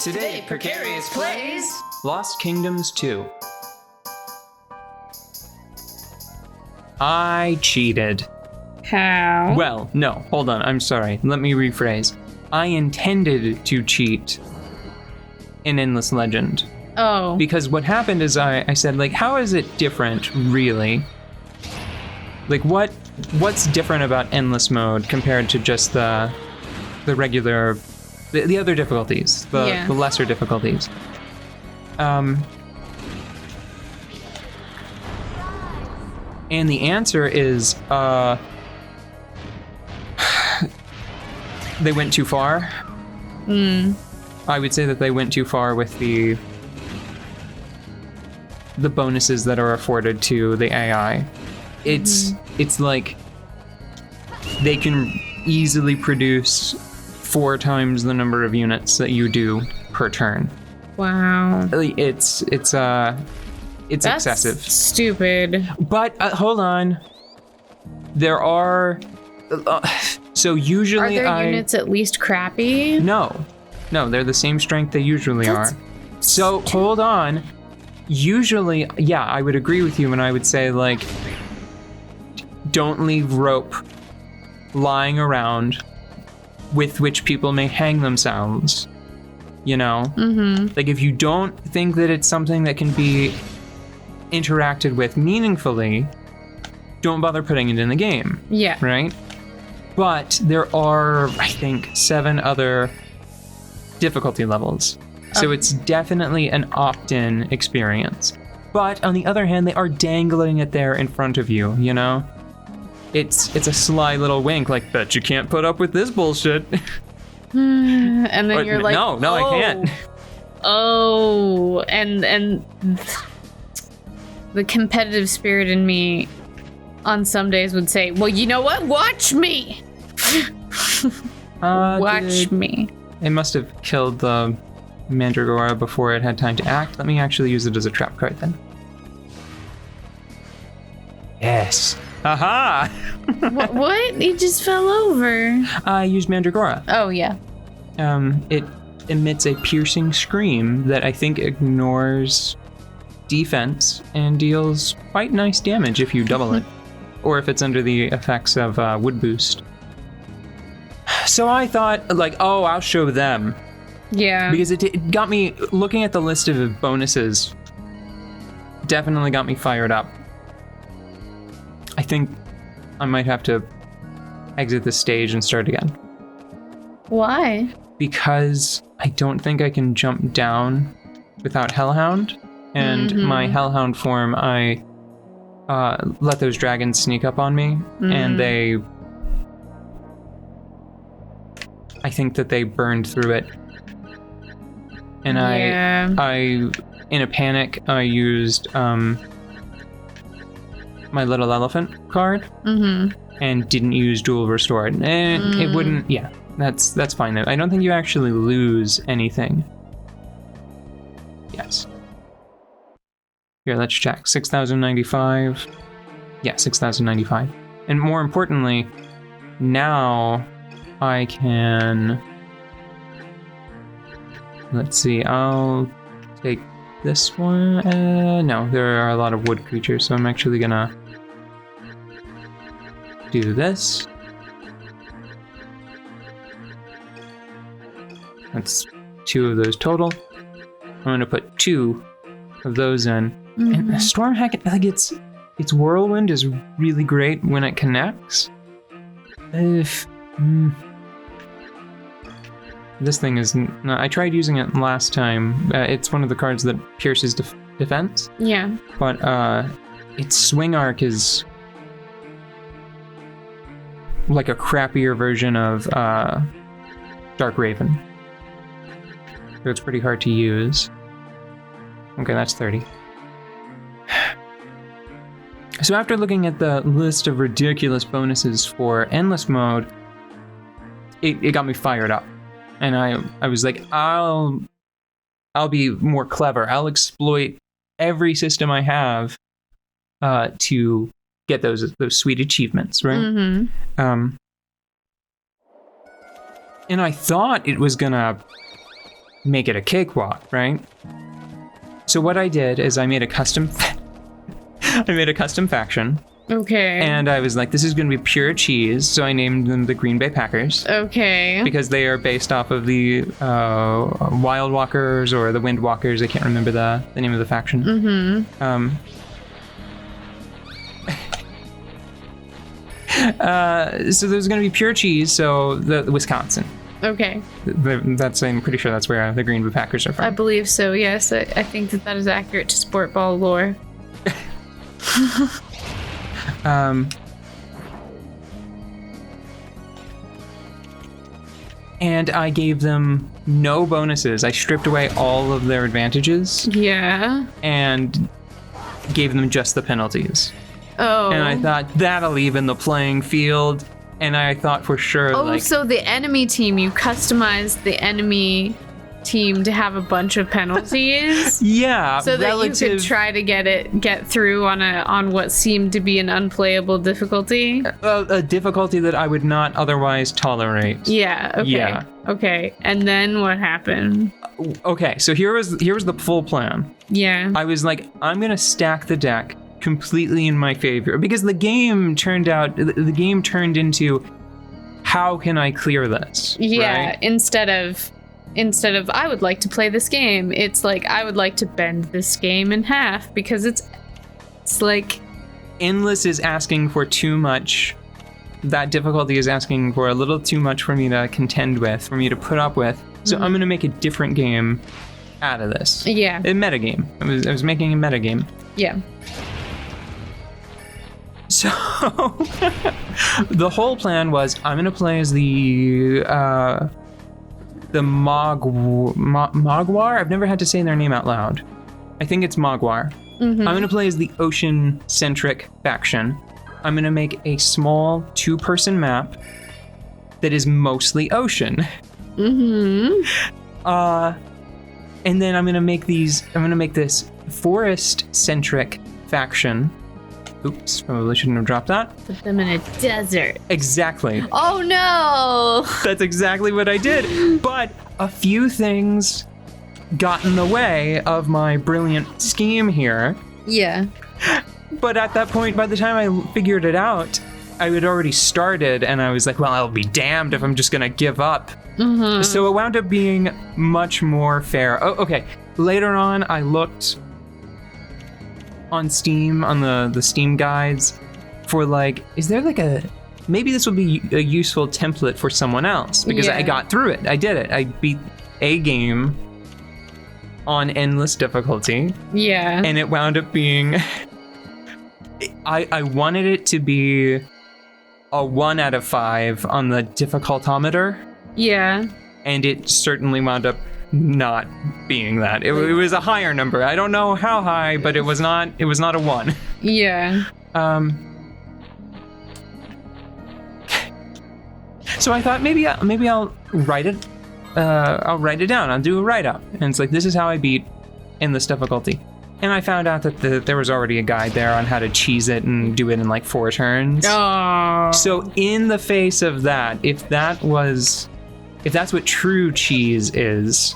Today, Precarious plays Lost Kingdoms 2. I cheated. How? Well, no, hold on, I'm sorry. Let me rephrase. I intended to cheat in Endless Legend. Oh. Because what happened is I said, like, how is it different, really? Like, what's different about Endless Mode compared to just the regular... The other difficulties, the lesser difficulties. And the answer is, they went too far. I would say that they went too far with the bonuses that are afforded to the AI. It's like they can easily produce 4 times the number of units that you do per turn. Wow. It's That's excessive. Stupid. But hold on. There are so usually Are their units at least crappy? No, they're the same strength they usually are. So hold on. Usually, yeah, I would agree with you, and I would say, like, don't leave rope lying around with which people may hang themselves, you know? Like, if you don't think that it's something that can be interacted with meaningfully, don't bother putting it in the game. Yeah. Right? But there are, I think, 7 other difficulty levels. So it's definitely an opt-in experience. But on the other hand, they are dangling it there in front of you, you know? It's a sly little wink, like, bet you can't put up with this bullshit. And then But you're like, no, I can't. Oh, and the competitive spirit in me on some days would say, well, you know what? Watch me. Watch me. It must have killed the Mandragora before it had time to act. Let me actually use it as a trap card then. Yes. Aha! What? He just fell over. I used Mandragora. Oh, yeah. It emits a piercing scream that I think ignores defense and deals quite nice damage if you double it, or if it's under the effects of Wood Boost. So I thought, like, oh, I'll show them. Yeah. Because it got me, looking at the list of bonuses, definitely got me fired up. I think I might have to exit this stage and start again. Why? Because I don't think I can jump down without Hellhound. And my Hellhound form, I let those dragons sneak up on me. And I think that they burned through it. And I in a panic, I used my little elephant card and didn't use dual restored. And it wouldn't, yeah, that's fine though. I don't think you actually lose anything. Yes. Here, let's check. 6,095. Yeah, 6,095. And more importantly, now I can... Let's see, I'll take this one. No, there are a lot of wood creatures, so I'm actually gonna do this. That's 2 of those total. I'm gonna put 2 of those in. And the Storm Hack, like, its whirlwind is really great when it connects. This thing is... I tried using it last time. It's one of the cards that pierces defense. Yeah. But its swing arc is like a crappier version of Dark Raven. So it's pretty hard to use. Okay, that's 30. So after looking at the list of ridiculous bonuses for Endless Mode, it got me fired up. And I was like, I'll be more clever. I'll exploit every system I have to get those sweet achievements, right? And I thought it was gonna make it a cakewalk, right? So what I did is I made a custom faction. Okay. And I was like, this is going to be pure cheese. So I named them the Green Bay Packers. Okay. Because they are based off of the Wild Walkers or the Wind Walkers. I can't remember the name of the faction. Mm-hmm. So there's going to be pure cheese. So the Wisconsin. Okay. I'm pretty sure that's where the Green Bay Packers are from. I believe so, yes. I think that is accurate to sport ball lore. And I gave them no bonuses. I stripped away all of their advantages. Yeah. And gave them just the penalties. Oh. And I thought, that'll even the playing field. And I thought for sure, Oh, so the enemy team, you customized the enemy team to have a bunch of penalties? Yeah, so that you could try to get through on what seemed to be an unplayable difficulty? A difficulty that I would not otherwise tolerate. Yeah, okay. Yeah. Okay, and then what happened? Okay, so here was the full plan. Yeah. I was like, I'm going to stack the deck completely in my favor because the game turned into how can I clear this? Yeah, right? instead of I would like to play this game, it's like I would like to bend this game in half because it's like endless is asking for too much. That difficulty is asking for a little too much for me to contend with, for me to put up with. So I'm going to make a different game out of this. Yeah. A metagame. I was making a metagame. Yeah. So the whole plan was I'm going to play as the Mogwar. I've never had to say their name out loud. I think it's Mogwar. I'm going to play as the ocean-centric faction. I'm going to make a small 2-person map that is mostly ocean. And then I'm going to make this forest-centric faction. Oops, probably shouldn't have dropped that. Put them in a desert. Exactly. Oh no! That's exactly what I did. But a few things got in the way of my brilliant scheme here. Yeah. But at that point, by the time I figured it out, I had already started and I was like, well, I'll be damned if I'm just going to give up. So it wound up being much more fair. Oh, okay. Later on, I looked on Steam, on the Steam guides, for like, is there like maybe this would be a useful template for someone else, because I got through it. I did it. I beat a game on endless difficulty. Yeah. And it wound up being, I wanted it to be a 1 out of 5 on the difficultometer. Yeah. And it certainly wound up not being that. It was a higher number. I don't know how high, but it was not a 1. Yeah. So I thought maybe I'll write it. I'll write it down. I'll do a write-up. And it's like, this is how I beat endless difficulty. And I found out that there was already a guide there on how to cheese it and do it in like 4 turns. Oh. So in the face of that, if that's what true cheese is,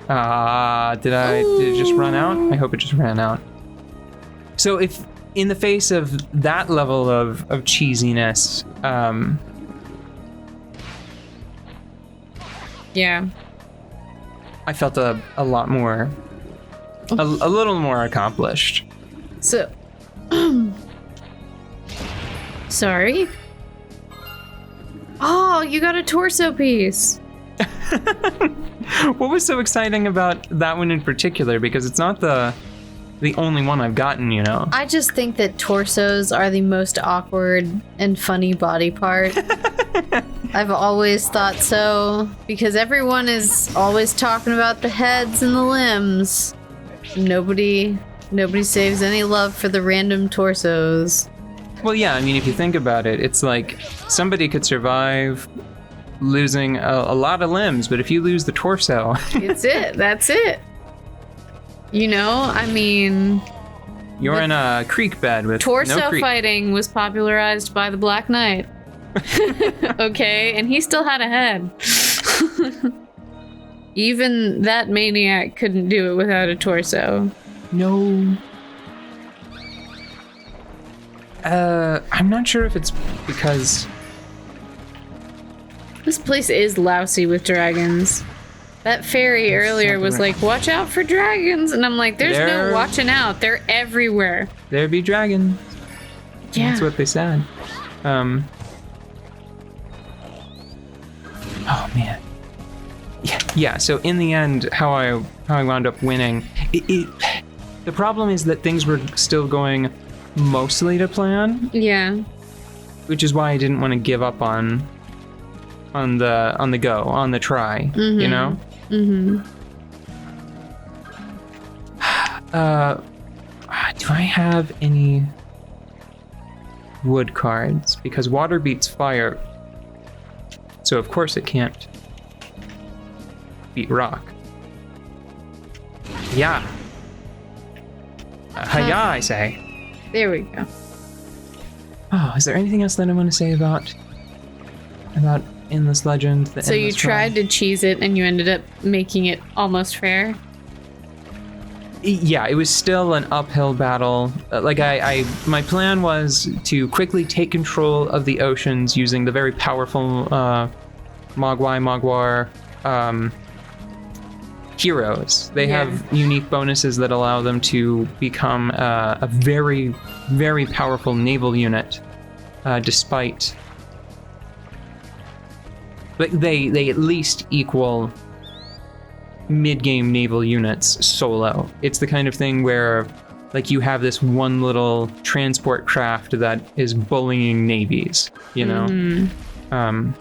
did it just run out? I hope it just ran out. So if in the face of that level of cheesiness, yeah, I felt a lot more, a little more accomplished. So, sorry. Oh, you got a torso piece. What was so exciting about that one in particular? Because it's not the only one I've gotten, you know. I just think that torsos are the most awkward and funny body part. I've always thought so, because everyone is always talking about the heads and the limbs. Nobody saves any love for the random torsos. Well, yeah, I mean, if you think about it, it's like somebody could survive losing a lot of limbs, but if you lose the torso... That's it. You know, I mean... You're in a creek bed with torso no creek. Fighting was popularized by the Black Knight. Okay, and he still had a head. Even that maniac couldn't do it without a torso. No. I'm not sure if it's because... This place is lousy with dragons. That fairy earlier was like, watch out for dragons. And I'm like, there's no watching out. They're everywhere. There be dragons. Yeah. That's what they said. Oh, man. Yeah, so in the end, how I wound up winning, the problem is that things were still going mostly to plan. Yeah. Which is why I didn't want to give up on the try, you know? Mm-hmm. Do I have any wood cards? Because water beats fire, so of course it can't beat rock. Yeah. Hiya, I say. There we go. Oh, is there anything else that I want to say about Endless Legend? So you tried to cheese it and you ended up making it almost fair? Yeah, it was still an uphill battle. My plan was to quickly take control of the oceans using the very powerful Mogwai heroes. They have unique bonuses that allow them to become a very, very powerful naval unit, despite... Like, they at least equal mid-game naval units solo. It's the kind of thing where, like, you have this one little transport craft that is bullying navies, you know? Mm-hmm.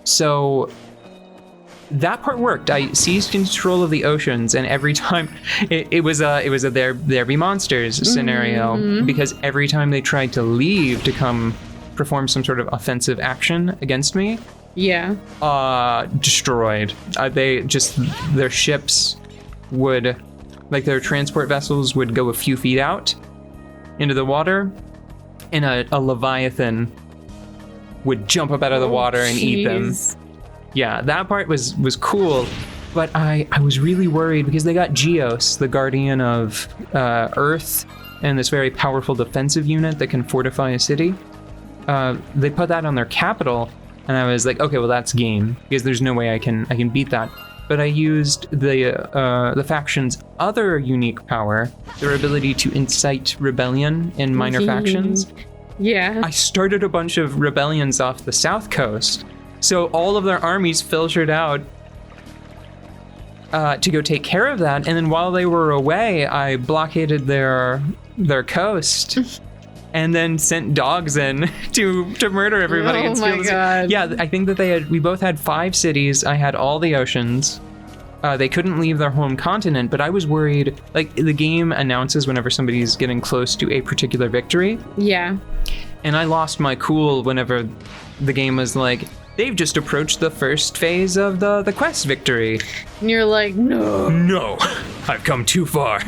So that part worked. I seized control of the oceans, and every time it was a there be monsters scenario, because every time they tried to leave to come perform some sort of offensive action against me, destroyed. Their ships would, like, their transport vessels would go a few feet out into the water, and a leviathan would jump up out of the water and eat them. Yeah, that part was cool, but I was really worried because they got Geos, the guardian of Earth, and this very powerful defensive unit that can fortify a city. They put that on their capital, and I was like, okay, well, that's game, because there's no way I can beat that. But I used the faction's other unique power, their ability to incite rebellion in minor factions. Yeah. I started a bunch of rebellions off the south coast, so all of their armies filtered out to go take care of that, and then while they were away, I blockaded their coast. And then sent dogs in to murder everybody. Oh my god. Yeah, I think that we both had 5 cities. I had all the oceans. They couldn't leave their home continent, but I was worried. Like, the game announces whenever somebody's getting close to a particular victory. Yeah. And I lost my cool whenever the game was like, they've just approached the first phase of the quest victory. And you're like, no. No, I've come too far.